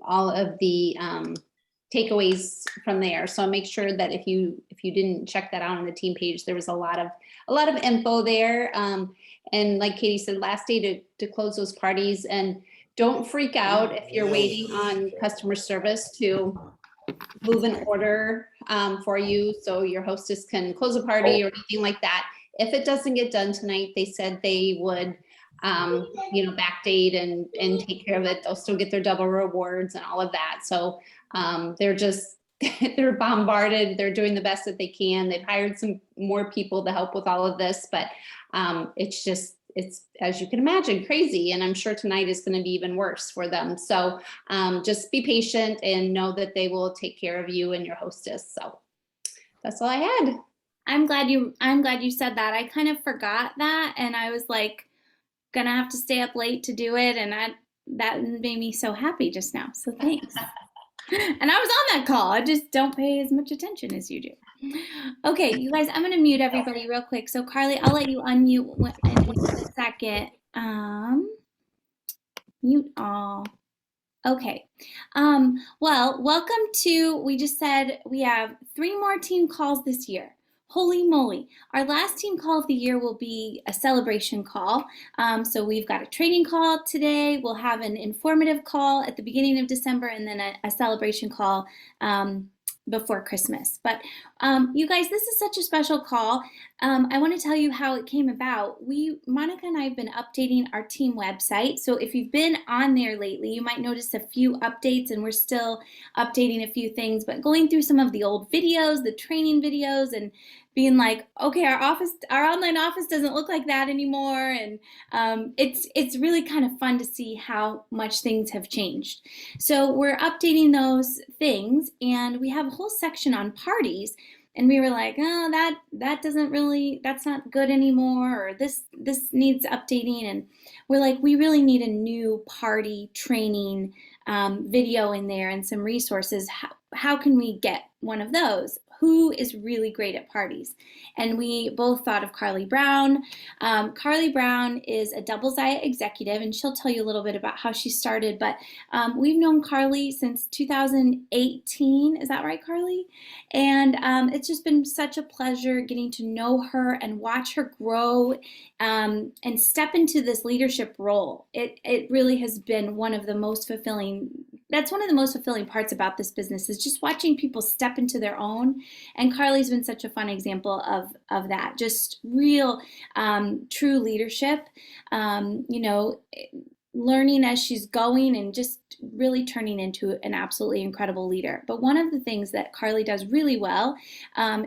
all of the takeaways from there. So make sure that if you didn't check that out on the team page, there was a lot of info there. And like Katie said, last day to close those parties, and don't freak out if you're waiting on customer service to move an order for you so your hostess can close a party or anything like that. If it doesn't get done tonight, they said they would backdate and take care of it. They'll still get their double rewards and all of that. So they're just they're bombarded. They're doing the best that they can. They've hired some more people to help with all of this, but it's, as you can imagine, crazy. And I'm sure tonight is going to be even worse for them. So just be patient and know that they will take care of you and your hostess. So that's all I had. I'm glad you said that. I kind of forgot that, and I was like gonna have to stay up late to do it, and that made me so happy just now. So thanks. And I was on that call. I just don't pay as much attention as you do. Okay, you guys, I'm going to mute everybody real quick. So Carly, I'll let you unmute in a second. Mute all. Okay. Well, welcome to, we just said we have 3 more team calls this year. Holy moly. Our last team call of the year will be a celebration call. So we've got a training call today. We'll have an informative call at the beginning of December, and then a celebration call before Christmas. But you guys, this is such a special call. I want to tell you how it came about. Monica and I have been updating our team website. So if you've been on there lately, you might notice a few updates, and we're still updating a few things, but going through some of the old videos, the training videos, and being like, okay, our online office doesn't look like that anymore. And it's really kind of fun to see how much things have changed. So we're updating those things, and we have a whole section on parties. And we were like, oh, that's not good anymore, or this needs updating. And we're like, we really need a new party training video in there and some resources. How can we get one of those? Who is really great at parties? And we both thought of Carly Brown. Carly Brown is a Double Zaya executive, and she'll tell you a little bit about how she started. But we've known Carly since 2018. Is that right, Carly? And it's just been such a pleasure getting to know her and watch her grow and step into this leadership role. It really has been one of the most fulfilling. That's one of the most fulfilling parts about this business, is just watching people step into their own. And Carly's been such a fun example of that. Just real, true leadership, learning as she's going, and just really turning into an absolutely incredible leader. But one of the things that Carly does really well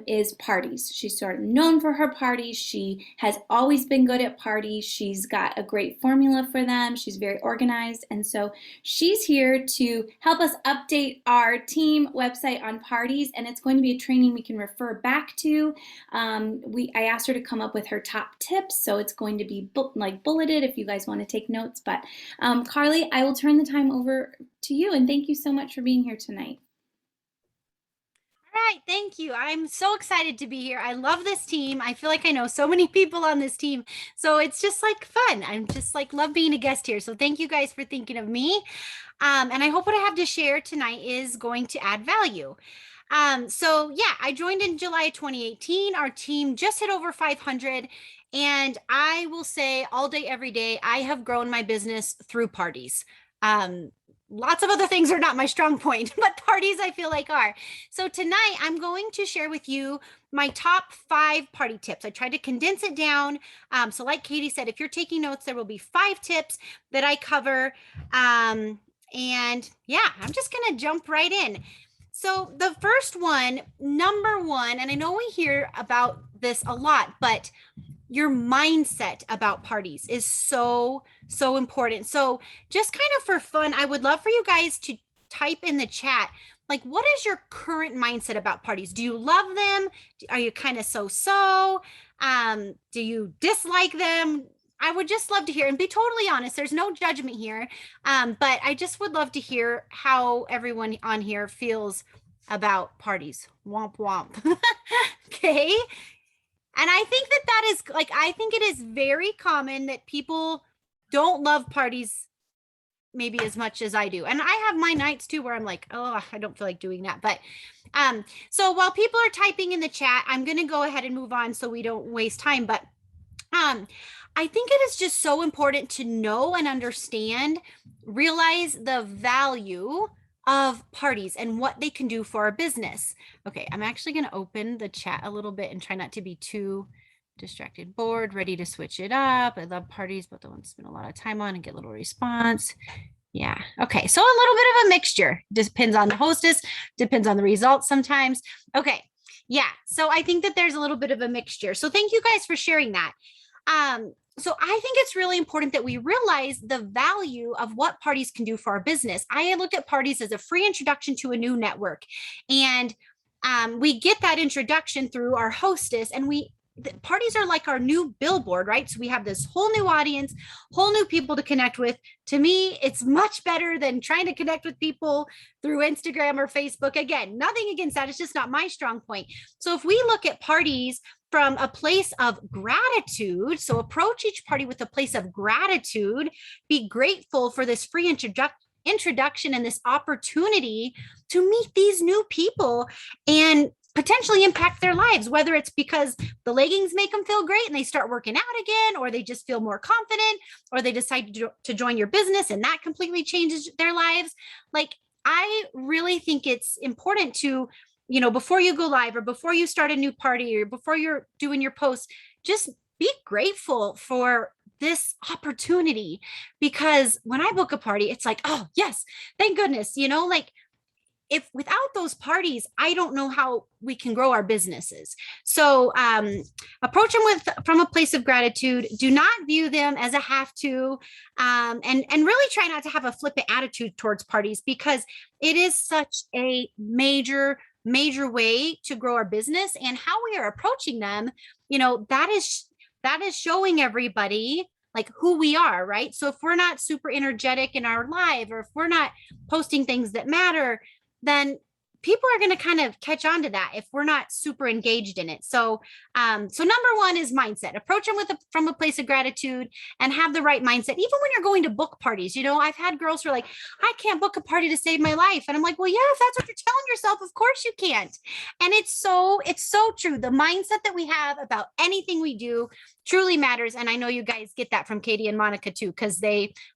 is parties. She's sort of known for her parties. She has always been good at parties. She's got a great formula for them. She's very organized. And so she's here to help us update our team website on parties. And it's going to be a training we can refer back to. I asked her to come up with her top tips. So it's going to be bulleted if you guys want to take notes. But Carly, I will turn the time over to you, and thank you so much for being here tonight. All right, thank you. I'm so excited to be here. I love this team. I feel like I know so many people on this team, so it's just like fun. I'm just like love being a guest here. So thank you guys for thinking of me. And I hope what I have to share tonight is going to add value. So yeah, I joined in July of 2018. Our team just hit over 500. And I will say all day, every day, I have grown my business through parties. Lots of other things are not my strong point, but parties I feel like are. So tonight I'm going to share with you my top 5 party tips. I tried to condense it down. So like Katie said, if you're taking notes, there will be 5 tips that I cover. And yeah, I'm just going to jump right in. So the first one, number 1, and I know we hear about this a lot, but your mindset about parties is so important. So just kind of for fun, I would love for you guys to type in the chat, like, what is your current mindset about parties? Do you love them? Are you kind of so? Do you dislike them? I would just love to hear, and be totally honest, there's no judgment here. But I just would love to hear how everyone on here feels about parties. Womp womp. Okay. And I think that is like, I think it is very common that people don't love parties maybe as much as I do. And I have my nights too where I'm like, oh, I don't feel like doing that. But so while people are typing in the chat, I'm going to go ahead and move on so we don't waste time. But I think it is just so important to know and understand, realize the value of parties and what they can do for our business. Okay, I'm actually going to open the chat a little bit and try not to be too distracted. Bored, ready to switch it up. I love parties, but the ones to spend a lot of time on and get little response. Yeah. Okay. So a little bit of a mixture. Depends on the hostess, depends on the results sometimes. Okay. Yeah. So I think that there's a little bit of a mixture. So thank you guys for sharing that. So I think it's really important that we realize the value of what parties can do for our business. I look at parties as a free introduction to a new network. And we get that introduction through our hostess, and parties are like our new billboard, right? So we have this whole new audience, whole new people to connect with. To me, it's much better than trying to connect with people through Instagram or Facebook. Again, nothing against that. It's just not my strong point. So if we look at parties from a place of gratitude, so approach each party with a place of gratitude, be grateful for this free introduction and this opportunity to meet these new people and potentially impact their lives, whether it's because the leggings make them feel great and they start working out again, or they just feel more confident, or they decide to join your business and that completely changes their lives. Like, I really think it's important to, before you go live or before you start a new party or before you're doing your posts, just be grateful for this opportunity. Because when I book a party, it's like, oh yes, thank goodness, if without those parties, I don't know how we can grow our businesses. So approach them from a place of gratitude. Do not view them as a have to, and really try not to have a flippant attitude towards parties, because it is such a major way to grow our business. And how we are approaching them, that is showing everybody like who we are, right? So if we're not super energetic in our live, or if we're not posting things that matter, then people are going to kind of catch on to that if we're not super engaged in it. So, so number one is mindset. Approach them from a place of gratitude and have the right mindset. Even when you're going to book parties, I've had girls who are like, I can't book a party to save my life. And I'm like, well, yeah, if that's what you're telling yourself, of course you can't. And it's so true. The mindset that we have about anything we do truly matters. And I know you guys get that from Katie and Monica too, because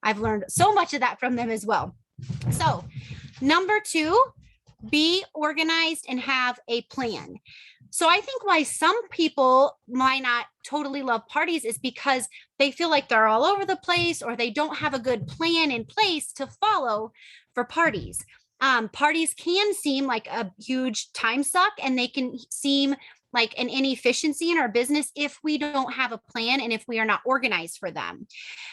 I've learned so much of that from them as well. So number two, be organized and have a plan. So I think why some people might not totally love parties is because they feel like they're all over the place, or they don't have a good plan in place to follow for parties. Parties can seem like a huge time suck, and they can seem like an inefficiency in our business if we don't have a plan and if we are not organized for them.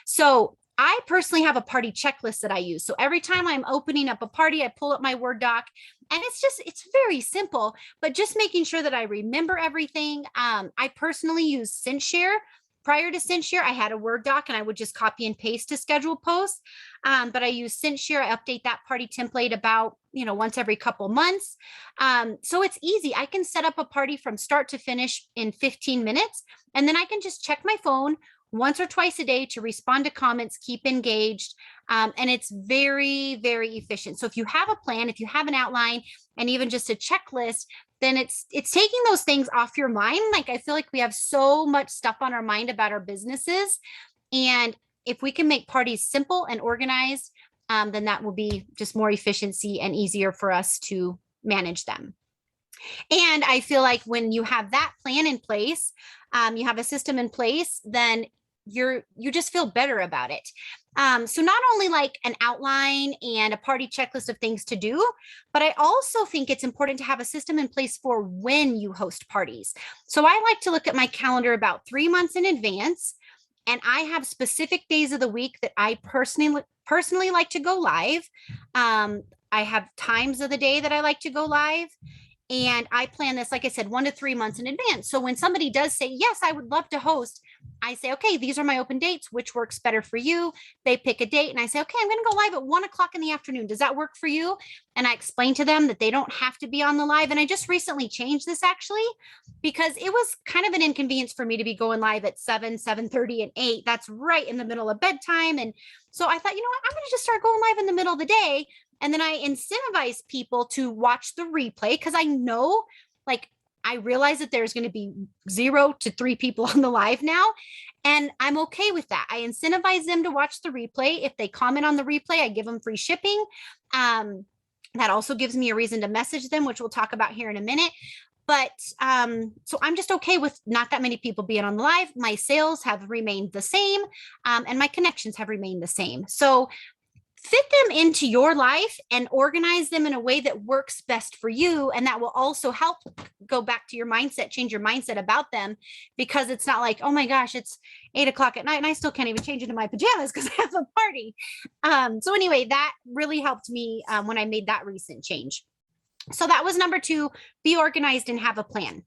So I personally have a party checklist that I use. So every time I'm opening up a party, I pull up my Word doc, and it's very simple, but just making sure that I remember everything. I personally use SendShare. Prior to SendShare, I had a Word doc and I would just copy and paste to schedule posts. But I use SendShare. I update that party template about, once every couple months. So it's easy. I can set up a party from start to finish in 15 minutes, and then I can just check my phone once or twice a day to respond to comments, keep engaged. And it's very, very efficient. So if you have a plan, if you have an outline, and even just a checklist, then it's taking those things off your mind. Like, I feel like we have so much stuff on our mind about our businesses. And if we can make parties simple and organized, then that will be just more efficiency and easier for us to manage them. And I feel like when you have that plan in place, you have a system in place, then you just feel better about it. So not only like an outline and a party checklist of things to do, but I also think it's important to have a system in place for when you host parties. So I like to look at my calendar about 3 months in advance, and I have specific days of the week that I personally like to go live. I have times of the day that I like to go live. And I plan this, like I said, 1 to 3 months in advance. So when somebody does say, yes, I would love to host, I say, okay, these are my open dates. Which works better for you? They pick a date and I say, okay, I'm going to go live at 1 o'clock in the afternoon. Does that work for you? And I explain to them that they don't have to be on the live. And I just recently changed this actually, because it was kind of an inconvenience for me to be going live at 7, 7:30 and 8. That's right in the middle of bedtime. And so I thought, you know what, I'm going to just start going live in the middle of the day. And then I incentivize people to watch the replay because I know, like, I realize that there's going to be 0 to 3 people on the live now. And I'm okay with that. I incentivize them to watch the replay. If they comment on the replay, I give them free shipping. That also gives me a reason to message them, which we'll talk about here in a minute. But so I'm just okay with not that many people being on the live. My sales have remained the same, and my connections have remained the same. So fit them into your life and organize them in a way that works best for you. And that will also help go back to your mindset, change your mindset about them, because it's not like, oh my gosh, it's 8 o'clock at night and I still can't even change into my pajamas because I have a party. So anyway, that really helped me when I made that recent change. So that was number 2, be organized and have a plan.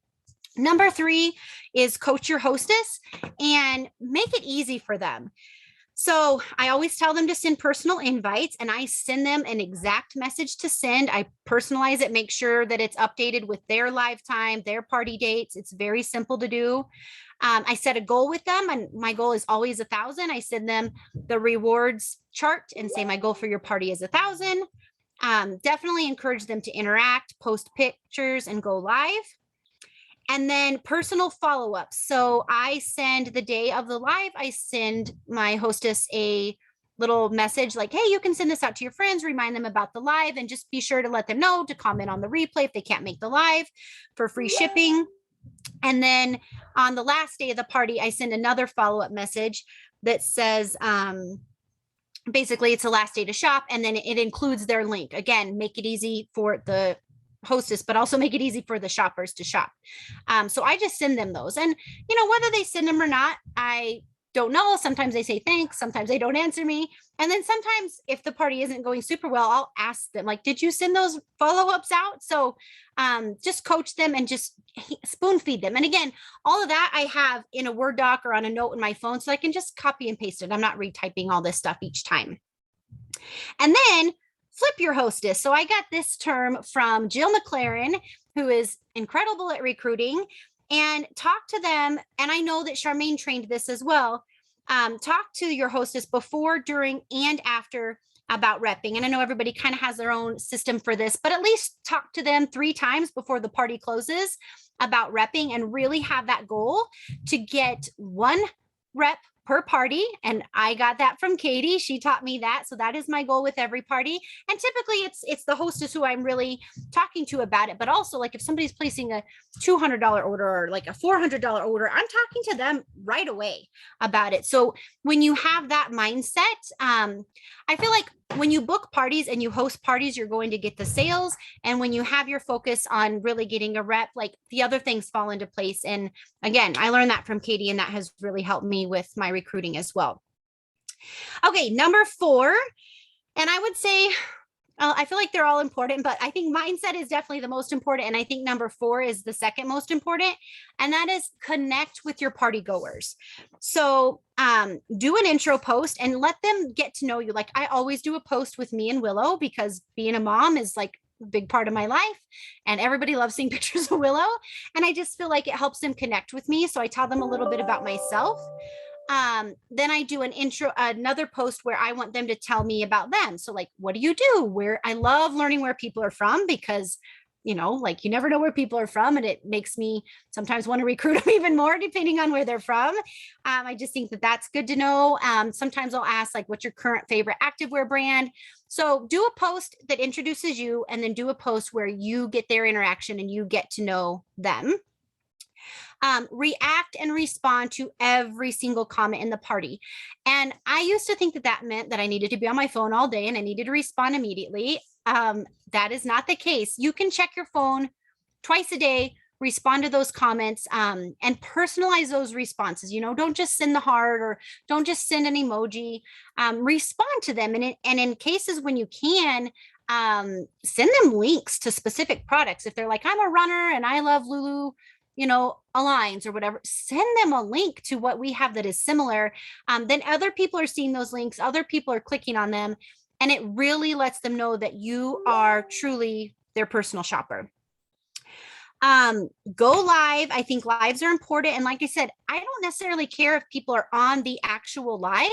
Number 3 is coach your hostess and make it easy for them. So I always tell them to send personal invites, and I send them an exact message to send. I personalize it, make sure that it's updated with their live time, their party dates. It's very simple to do. I set a goal with them, and my goal is always 1,000. I send them the rewards chart and say, my goal for your party is 1,000. Definitely encourage them to interact, post pictures, and go live. And then personal follow-ups. So I send the day of the live, I send my hostess a little message like, hey, you can send this out to your friends, remind them about the live, and just be sure to let them know to comment on the replay if they can't make the live for free shipping. And then on the last day of the party, I send another follow-up message that says, basically it's the last day to shop. And then it includes their link. Again, make it easy for the hostess, but also make it easy for the shoppers to shop. So I just send them those. And, you know, whether they send them or not, I don't know. Sometimes they say thanks. Sometimes they don't answer me. And then sometimes if the party isn't going super well, I'll ask them, like, did you send those follow-ups out? So just coach them and just spoon feed them. And again, all of that I have in a Word doc or on a note in my phone, so I can just copy and paste it. I'm not retyping all this stuff each time. And then flip your hostess. So I got this term from Jill McLaren, who is incredible at recruiting, and talk to them. And I know that Charmaine trained this as well. Talk to your hostess before, during, and after about repping. And I know everybody kind of has their own system for this, but at least talk to them 3 times before the party closes about repping, and really have that goal to get 1 rep per party. And I got that from Katie. She taught me that. So that is my goal with every party. And typically it's the hostess who I'm really talking to about it. But also, like, if somebody's placing a $200 order or like a $400 order, I'm talking to them right away about it. So when you have that mindset, I feel like when you book parties and you host parties, you're going to get the sales. And when you have your focus on really getting a rep, like, the other things fall into place. And again, I learned that from Katie, and that has really helped me with my recruiting as well. Okay, number 4. And I would say, I feel like they're all important, but I think mindset is definitely the most important. And I think number 4 is the second most important. And that is connect with your party goers. So do an intro post and let them get to know you. Like, I always do a post with me and Willow, because being a mom is like a big part of my life, and everybody loves seeing pictures of Willow. And I just feel like it helps them connect with me. So I tell them a little bit about myself. Then I do another post where I want them to tell me about them. So, like, what do you do? Where I love learning where people are from, because, you know, like, you never know where people are from, and it makes me sometimes want to recruit them even more depending on where they're from. I just think that that's good to know. Sometimes I'll ask, like, what's your current favorite activewear brand? So do a post that introduces you, and then do a post where you get their interaction and you get to know them. React and respond to every single comment in the party. And I used to think that that meant that I needed to be on my phone all day and I needed to respond immediately. That is not the case. You can check your phone twice a day, respond to those comments, and personalize those responses. You know, don't just send the heart, or don't just send an emoji. Respond to them. And in cases when you can, send them links to specific products. If they're like, I'm a runner and I love aligns or whatever, send them a link to what we have that is similar. Then other people are seeing those links, other people are clicking on them, and it really lets them know that you are truly their personal shopper. Go live. I think lives are important. And like I said, I don't necessarily care if people are on the actual live,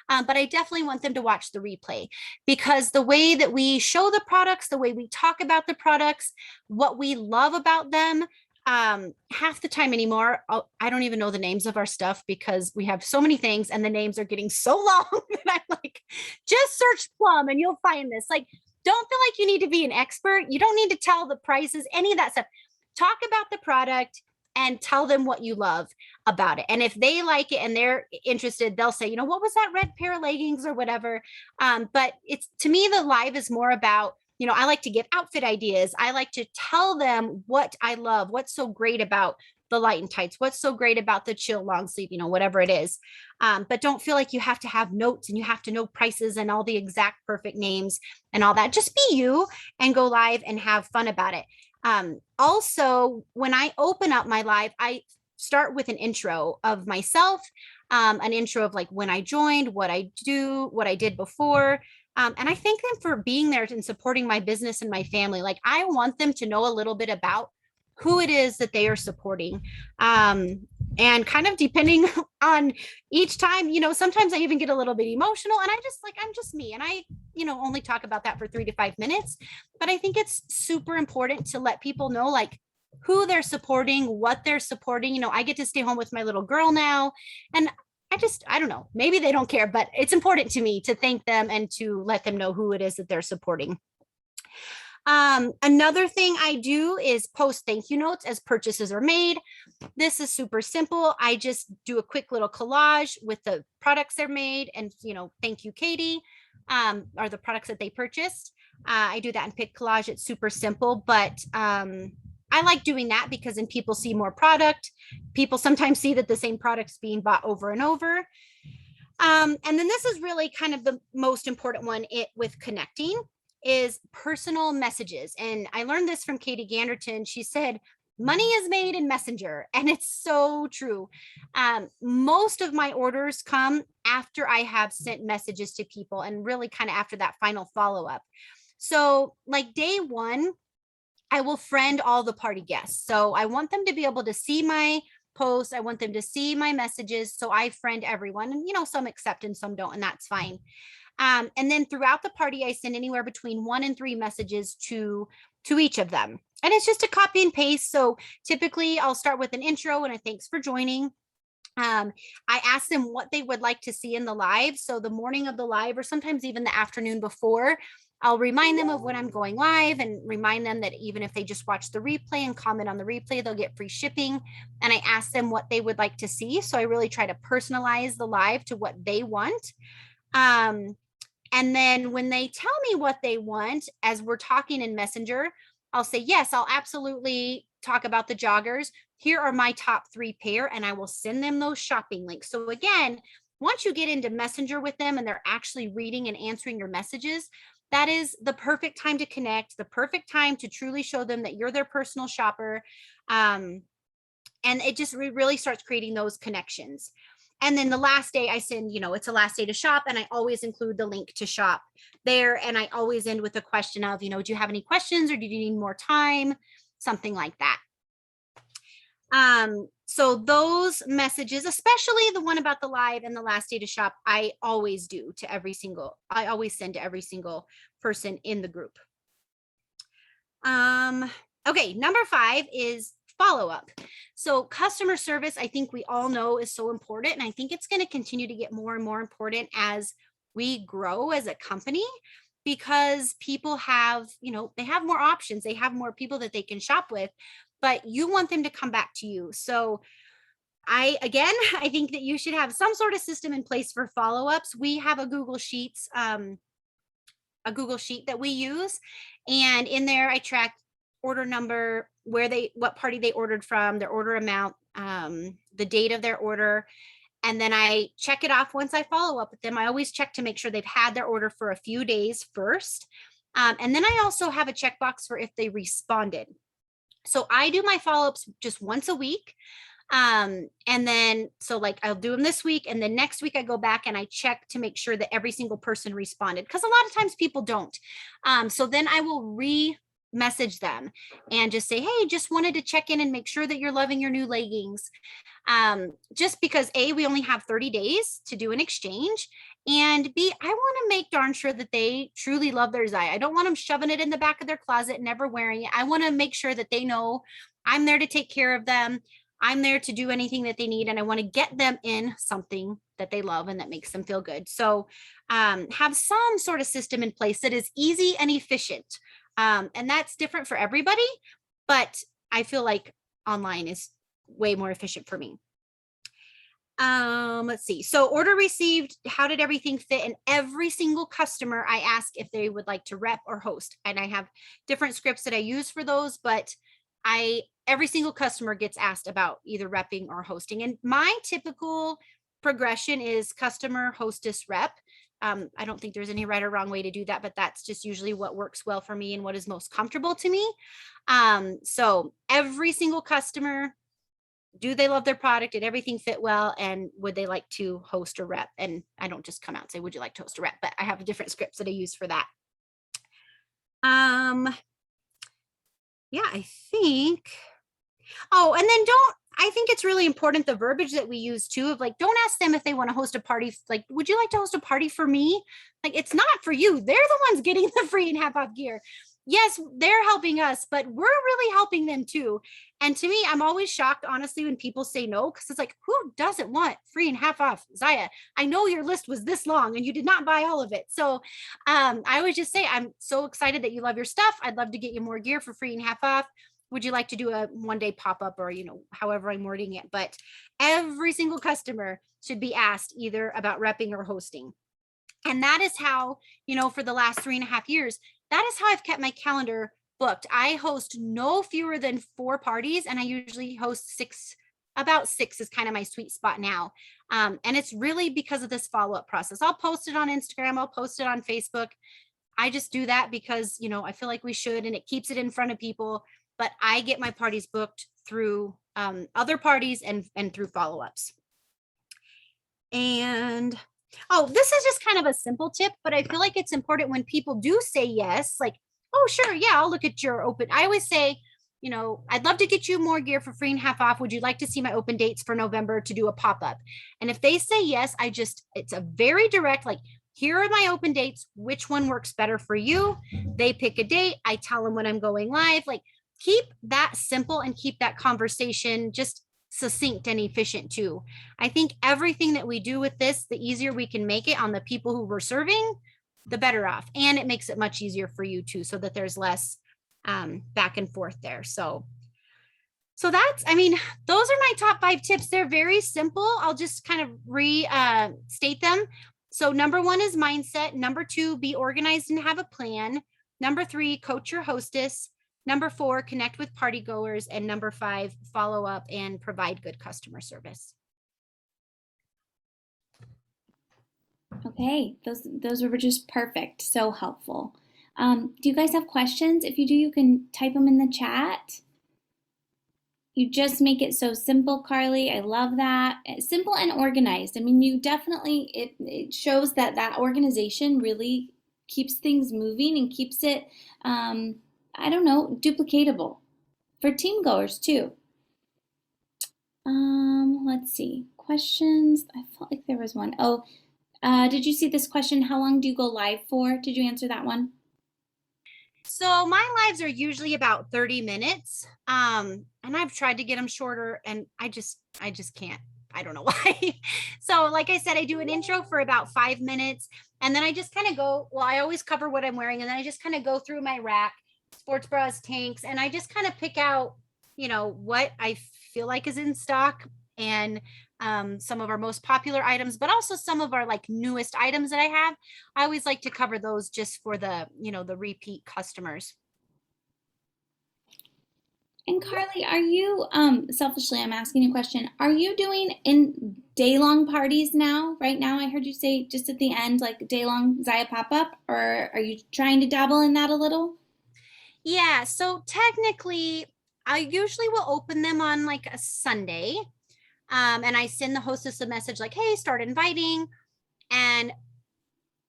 but I definitely want them to watch the replay, because the way that we show the products, the way we talk about the products, what we love about them, half the time anymore, I don't even know the names of our stuff because we have so many things and the names are getting so long that I'm like, just search Plum and you'll find this. Like, don't feel like you need to be an expert. You don't need to tell the prices, any of that stuff. Talk about the product and tell them what you love about it. And if they like it and they're interested, they'll say, what was that red pair of leggings or whatever. But it's, to me, the live is more about, I like to give outfit ideas. I like to tell them what I love, what's so great about the light and tights, what's so great about the chill long sleeve, whatever it is. But don't feel like you have to have notes and you have to know prices and all the exact perfect names and all that. Just be you and go live and have fun about it. Also, when I open up my live, I start with an intro of myself, an intro of like when I joined, what I do, what I did before. And I thank them for being there and supporting my business and my family. Like, I want them to know a little bit about who it is that they are supporting. And kind of depending on each time, sometimes I even get a little bit emotional and I'm just me. And I, only talk about that for 3 to 5 minutes. But I think it's super important to let people know like who they're supporting, what they're supporting. I get to stay home with my little girl now. And I don't know, maybe they don't care, but it's important to me to thank them and to let them know who it is that they're supporting. Another thing I do is post thank you notes as purchases are made. This is super simple. I just do a quick little collage with the products they're made and, thank you, Katie, are the products that they purchased. I do that in Pick Collage. It's super simple, but I like doing that because then people see more product. People sometimes see that the same product's being bought over and over. And then this is really kind of the most important one with connecting is personal messages. And I learned this from Katie Ganderton. She said, money is made in Messenger. And it's so true. Most of my orders come after I have sent messages to people and really kind of after that final follow-up. So like day one, I will friend all the party guests. So I want them to be able to see my posts. I want them to see my messages. So I friend everyone, and some accept and some don't, and that's fine. And then throughout the party, I send anywhere between 1 and 3 messages to each of them. And it's just a copy and paste. So typically I'll start with an intro and a thanks for joining. I ask them what they would like to see in the live. So the morning of the live, or sometimes even the afternoon before, I'll remind them of when I'm going live and remind them that even if they just watch the replay and comment on the replay, they'll get free shipping. And I ask them what they would like to see. So I really try to personalize the live to what they want. And then when they tell me what they want, as we're talking in Messenger, I'll say, yes, I'll absolutely talk about the joggers. Here are my top 3 pair, and I will send them those shopping links. So again, once you get into Messenger with them and they're actually reading and answering your messages, that is the perfect time to connect, the perfect time to truly show them that you're their personal shopper. And it just really starts creating those connections. And then the last day I send, it's a last day to shop, and I always include the link to shop there. And I always end with a question of, do you have any questions or do you need more time? Something like that. So those messages, especially the one about the live and the last day to shop, I always send to every single person in the group. Okay, number 5 is follow-up. So customer service, I think we all know is so important. And I think it's going to continue to get more and more important as we grow as a company, because people have, they have more options. They have more people that they can shop with, but you want them to come back to you. So I think that you should have some sort of system in place for follow-ups. We have a Google Sheets, a Google Sheet that we use. And in there, I track order number, what party they ordered from, their order amount, the date of their order. And then I check it off once I follow up with them. I always check to make sure they've had their order for a few days first. And then I also have a checkbox for if they responded. So I do my follow-ups just once a week. And then, so like I'll do them this week, and then next week I go back and I check to make sure that every single person responded, because a lot of times people don't. So then I will message them and just say, hey, just wanted to check in and make sure that you're loving your new leggings. Just because A, we only have 30 days to do an exchange, and B, I want to make darn sure that they truly love their Zaya. I don't want them shoving it in the back of their closet, never wearing it. I want to make sure that they know I'm there to take care of them. I'm there to do anything that they need, and I want to get them in something that they love and that makes them feel good. So have some sort of system in place that is easy and efficient. And that's different for everybody, but I feel like online is way more efficient for me. Let's see. So order received, how did everything fit? And every single customer, I ask if they would like to rep or host. And I have different scripts that I use for those, but every single customer gets asked about either repping or hosting. And my typical progression is customer, hostess, rep. I don't think there's any right or wrong way to do that, but that's just usually what works well for me and what is most comfortable to me. So every single customer, do they love their product? Did everything fit well? And would they like to host or rep? And I don't just come out and say, would you like to host a rep? But I have different scripts that I use for that. Yeah, I think. Oh, and then I think it's really important, the verbiage that we use too, of like, don't ask them if they want to host a party. Like, would you like to host a party for me? Like, it's not for you. They're the ones getting the free and half off gear. Yes, they're helping us, but we're really helping them too. And to me, I'm always shocked, honestly, when people say no, because it's like, who doesn't want free and half off Zaya? I know your list was this long and you did not buy all of it. So I always just say, I'm so excited that you love your stuff. I'd love to get you more gear for free and half off. Would you like to do a one-day pop-up, or, however I'm wording it? But every single customer should be asked either about repping or hosting. And that is how, for the last 3.5 years, that is how I've kept my calendar booked. I host no fewer than 4 parties, and I usually host 6. About 6 is kind of my sweet spot now. And it's really because of this follow-up process. I'll post it on Instagram. I'll post it on Facebook. I just do that because, I feel like we should, and it keeps it in front of people. But I get my parties booked through other parties and through follow-ups. And, this is just kind of a simple tip, but I feel like it's important when people do say yes, like, oh, sure, yeah, I'll look at your open. I always say, I'd love to get you more gear for free and half off. Would you like to see my open dates for November to do a pop-up? And if they say yes, it's a very direct, like, here are my open dates. Which one works better for you? They pick a date. I tell them when I'm going live. Like, keep that simple and keep that conversation just succinct and efficient too. I think everything that we do with this, the easier we can make it on the people who we're serving, the better off. And it makes it much easier for you too, so that there's less back and forth there. So those are my top 5 tips. They're very simple. I'll just kind of restate them. So number 1 is mindset. Number 2, be organized and have a plan. Number 3, coach your hostess. Number 4, connect with party goers. And number 5, follow up and provide good customer service. Okay, those were just perfect. So helpful. Do you guys have questions? If you do, you can type them in the chat. You just make it so simple, Carly. I love that. Simple and organized. I mean, you definitely, it shows that organization really keeps things moving and keeps it, duplicatable for team goers too. Let's see, questions. I felt like there was one. Did you see this question? How long do you go live for? Did you answer that one? So my lives are usually about 30 minutes. And I've tried to get them shorter, and I just can't. I don't know why. So like I said, I do an intro for about 5 minutes, and then I just kind of go, I always cover what I'm wearing, and then I just kind of go through my rack, sports bras, tanks, and I just kind of pick out, what I feel like is in stock, and some of our most popular items, but also some of our newest items that I have. I always like to cover those just for the, the repeat customers. And Carly, are you, selfishly, I'm asking you a question. Are you doing in day-long parties now? Right now, I heard you say just at the end, like day-long Zaya pop-up, or are you trying to dabble in that a little? Yeah, so technically, I usually will open them on like a Sunday. And I send the hostess a message like, hey, start inviting. And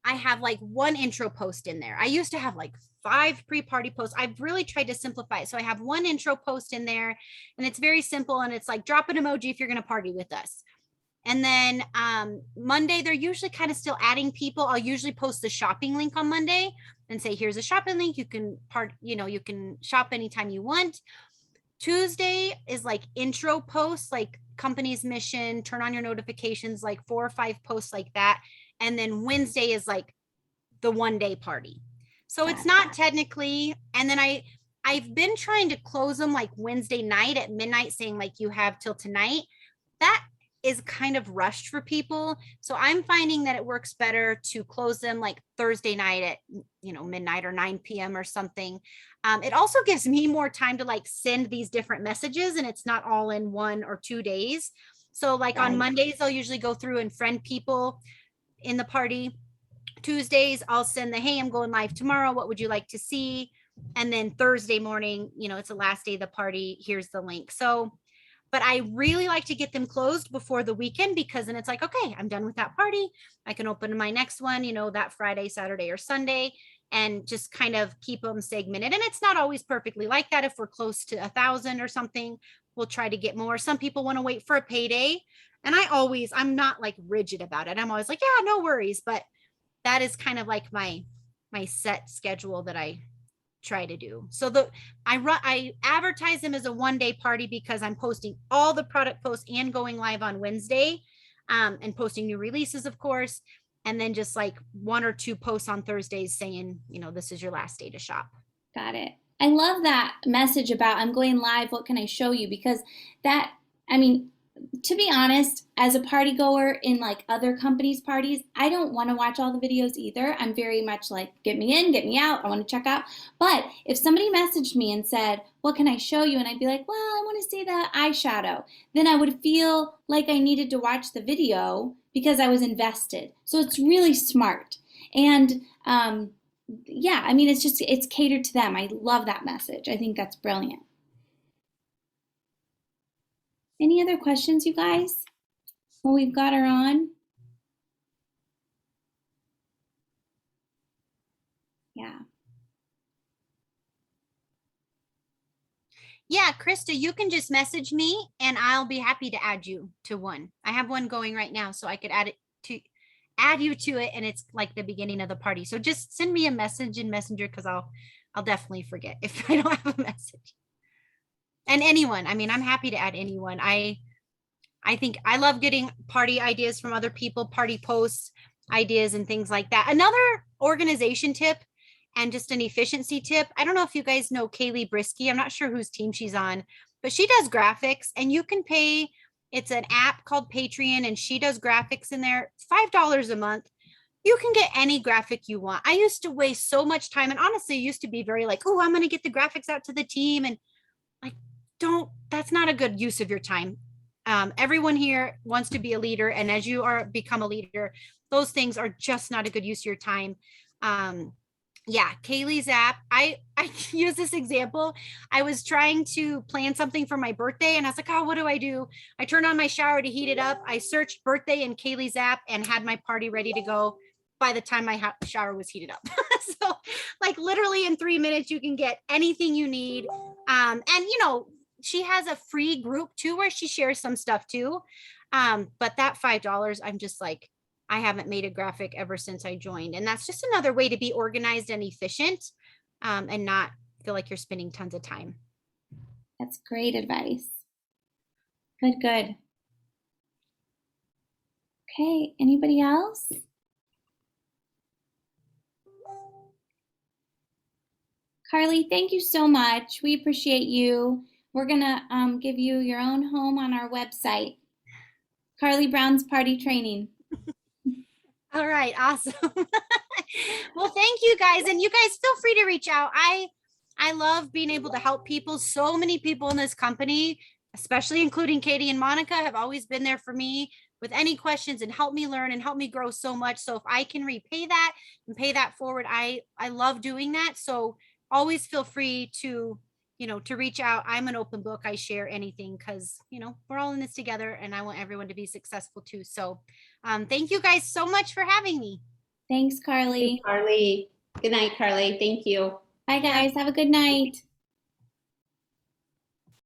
I have like one intro post in there. I used to have like 5 pre-party posts. I've really tried to simplify it. So I have one intro post in there, and it's very simple. And it's like, drop an emoji if you're going to party with us. And then Monday, they're usually kind of still adding people. I'll usually post the shopping link on Monday and say, here's a shopping link. You can you can shop anytime you want. Tuesday is like intro posts, like company's mission, turn on your notifications, like 4 or 5 posts like that. And then Wednesday is like the 1-day party. So it's not technically, and then I've been trying to close them like Wednesday night at midnight, saying like you have till tonight. That is kind of rushed for people. So I'm finding that it works better to close them like Thursday night at, midnight or 9 p.m. or something. It also gives me more time to like send these different messages, and it's not all in 1 or 2 days. So like on Mondays, I'll usually go through and friend people in the party. Tuesdays, I'll send the, hey, I'm going live tomorrow. What would you like to see? And then Thursday morning, it's the last day of the party. Here's the link. So, but I really like to get them closed before the weekend, because then it's like, okay, I'm done with that party. I can open my next one, that Friday, Saturday, or Sunday, and just kind of keep them segmented. And it's not always perfectly like that. If we're close to 1,000 or something, we'll try to get more. Some people want to wait for a payday. And I'm not like rigid about it. I'm always like, yeah, no worries. But that is kind of like my set schedule that I try to do. So I advertise them as a 1-day party because I'm posting all the product posts and going live on Wednesday, and posting new releases, of course. And then just like 1 or 2 posts on Thursdays saying, this is your last day to shop. Got it. I love that message about I'm going live. What can I show you? Because to be honest, as a party goer in like other companies' parties, I don't want to watch all the videos either. I'm very much like, get me in, get me out. I want to check out. But if somebody messaged me and said, what can I show you? And I'd be like, well, I want to see the eyeshadow. Then I would feel like I needed to watch the video because I was invested. So it's really smart. And it's catered to them. I love that message. I think that's brilliant. Any other questions, you guys? Well, we've got her on. Yeah. Yeah, Krista, you can just message me and I'll be happy to add you to one. I have one going right now, so I could add you to it, and it's like the beginning of the party. So just send me a message in Messenger, because I'll definitely forget if I don't have a message. And anyone, I'm happy to add anyone. I think I love getting party ideas from other people, party posts, ideas, and things like that. Another organization tip and just an efficiency tip. I don't know if you guys know Kaylee Brisky. I'm not sure whose team she's on, but she does graphics, and you can pay. It's an app called Patreon, and she does graphics in there. It's $5 a month. You can get any graphic you want. I used to waste so much time, and honestly, used to be very like, oh, I'm going to get the graphics out to the team. And like, that's not a good use of your time. Everyone here wants to be a leader, and as you become a leader, those things are just not a good use of your time. Kaylee's app. I use this example. I was trying to plan something for my birthday, and I was like, oh, what do I do? I turned on my shower to heat it up. I searched birthday in Kaylee's app and had my party ready to go by the time my shower was heated up. So like literally in 3 minutes, you can get anything you need. And she has a free group too, where she shares some stuff too. But that $5, I'm just like, I haven't made a graphic ever since I joined. And that's just another way to be organized and efficient, and not feel like you're spending tons of time. That's great advice. Good. Okay, anybody else? Carly, thank you so much. We appreciate you. We're gonna give you your own home on our website. Carly Brown's Party Training. All right, awesome. Well, thank you guys. And you guys feel free to reach out. I love being able to help people. So many people in this company, especially including Katie and Monica, have always been there for me with any questions and help me learn and help me grow so much. So if I can repay that and pay that forward, I love doing that. So always feel free to to reach out. I'm an open book. I share anything because, we're all in this together and I want everyone to be successful too. So thank you guys so much for having me. Thanks, Carly. Carly. Good night, Carly. Thank you. Bye, guys. Have a good night.